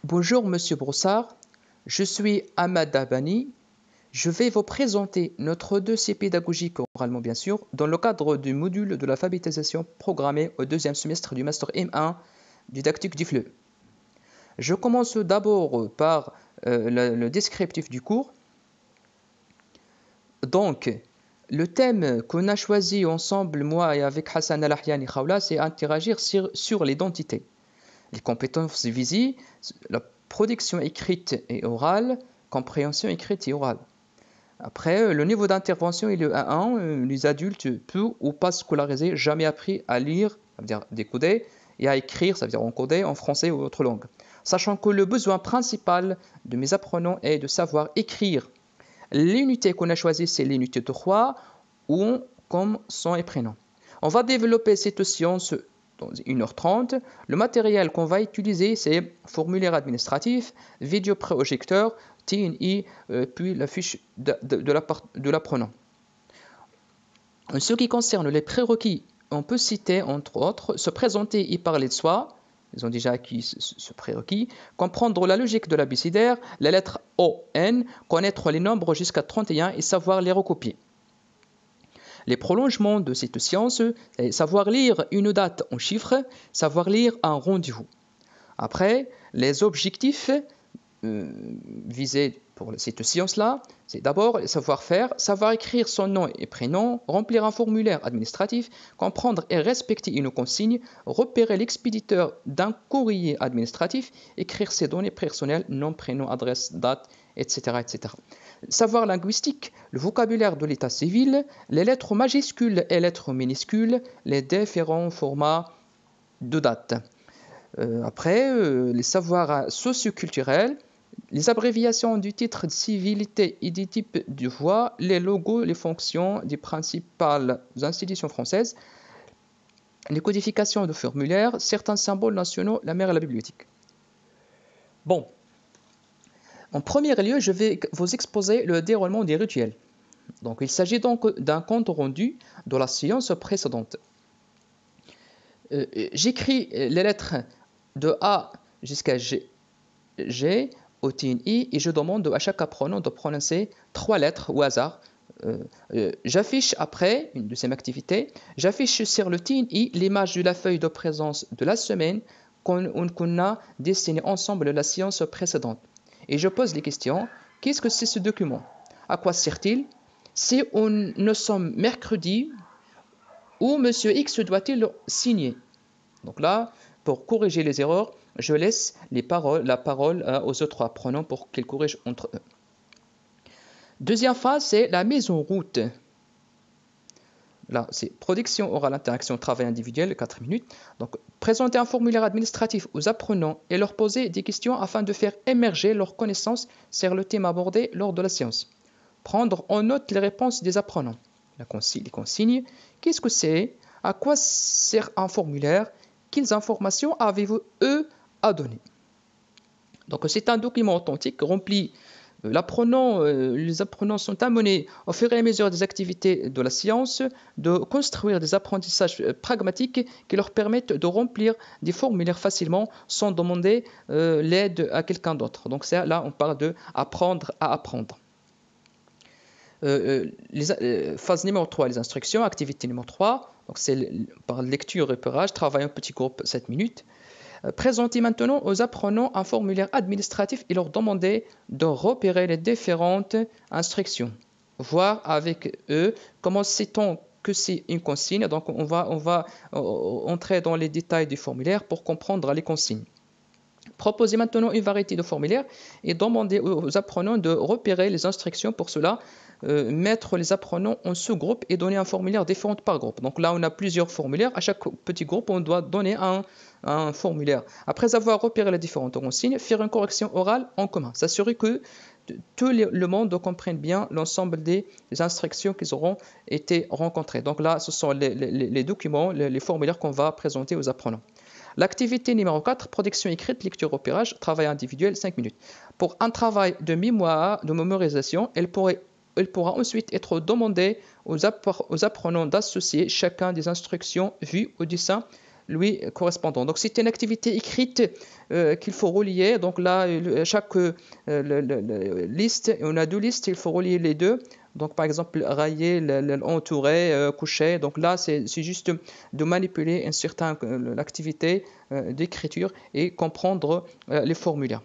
Bonjour Monsieur Broussard, je suis Ahmad Dabani. Je vais vous présenter notre dossier pédagogique oralement bien sûr dans le cadre du module de l'alphabétisation programmé au deuxième semestre du Master M1 didactique du FLE. Je commence d'abord par le descriptif du cours. Donc, le thème qu'on a choisi ensemble, moi et avec Hassan Al-Ahyan et Khawla, c'est interagir sur l'identité. Les compétences visées, la production écrite et orale, compréhension écrite et orale. Après, le niveau d'intervention est le A1. Les adultes, peu ou pas scolarisés, jamais appris à lire, ça veut dire décoder, et à écrire, ça veut dire encoder, en français ou autre langue. Sachant que le besoin principal de mes apprenants est de savoir écrire. L'unité qu'on a choisie, c'est l'unité 3, ou comme son et prénom. On va développer cette science dans 1h30. Le matériel qu'on va utiliser, c'est formulaire administratif, vidéoprojecteur, TNI, puis la fiche de l'apprenant. En ce qui concerne les prérequis, on peut citer entre autres se présenter et parler de soi. Ils ont déjà acquis ce prérequis. Comprendre la logique de l'abécédaire, la lettre O, N, connaître les nombres jusqu'à 31 et savoir les recopier. Les prolongements de cette science, c'est savoir lire une date en chiffres, savoir lire un rendez-vous. Après, les objectifs visés pour cette science-là, c'est d'abord savoir faire, savoir écrire son nom et prénom, remplir un formulaire administratif, comprendre et respecter une consigne, repérer l'expéditeur d'un courrier administratif, écrire ses données personnelles, nom, prénom, adresse, date, etc., etc. Savoir linguistique, le vocabulaire de l'état civil, les lettres majuscules et lettres minuscules, les différents formats de date. Après, les savoirs socioculturels, les abréviations du titre de civilité et des types de voix, les logos, les fonctions des principales institutions françaises, les codifications de formulaires, certains symboles nationaux, la mer et la bibliothèque. Bon. En premier lieu, je vais vous exposer le déroulement des rituels. Donc, il s'agit donc d'un compte rendu de la séance précédente. J'écris les lettres de A jusqu'à G au TNI et je demande à chaque apprenant de prononcer 3 lettres au hasard. J'affiche après, une deuxième activité, j'affiche sur le TNI l'image de la feuille de présence de la semaine qu'on a dessinée ensemble la séance précédente. Et je pose les questions. Qu'est-ce que c'est ce document? À quoi sert-il? Si nous sommes mercredi, où M. X doit-il signer? Donc là, pour corriger les erreurs, je laisse la parole aux autres apprenants pour qu'ils corrigent entre eux. Deuxième phase, c'est la mise en route. Là, c'est production orale, interaction, travail individuel, 4 minutes. Donc, présenter un formulaire administratif aux apprenants et leur poser des questions afin de faire émerger leurs connaissances sur le thème abordé lors de la séance. Prendre en note les réponses des apprenants. Les consignes. Qu'est-ce que c'est? À quoi sert un formulaire? Quelles informations avez-vous, eux, à donner? Donc, c'est un document authentique rempli. Les apprenants sont amenés au fur et à mesure des activités de la science de construire des apprentissages pragmatiques qui leur permettent de remplir des formulaires facilement sans demander l'aide à quelqu'un d'autre. Donc là, on parle de apprendre à apprendre. Phase numéro 3, les instructions. Activité numéro 3, donc c'est par lecture et repérage, travail en petit groupe 7 minutes. Présenter maintenant aux apprenants un formulaire administratif et leur demander de repérer les différentes instructions. Voir avec eux comment sait-on que c'est une consigne. Donc on va entrer dans les détails du formulaire pour comprendre les consignes. Proposer maintenant une variété de formulaires et demander aux apprenants de repérer les instructions. Pour cela, mettre les apprenants en sous-groupe et donner un formulaire différent par groupe. Donc là, on a plusieurs formulaires. À chaque petit groupe, on doit donner un formulaire. Après avoir repéré les différentes consignes, faire une correction orale en commun. S'assurer que tout le monde comprenne bien l'ensemble des instructions qui auront été rencontrées. Donc là, ce sont les documents, les formulaires qu'on va présenter aux apprenants. L'activité numéro 4, production écrite, lecture, repérage, travail individuel, 5 minutes. Pour un travail de mémoire, de mémorisation, elle pourra ensuite être demandé aux apprenants d'associer chacun des instructions vues au dessin lui correspondant. Donc c'est une activité écrite qu'il faut relier. Donc là, chaque liste, on a deux listes, il faut relier les deux. Donc par exemple, railler, entourer, coucher. Donc là, c'est juste de manipuler une certaine activité d'écriture et comprendre les formulaires.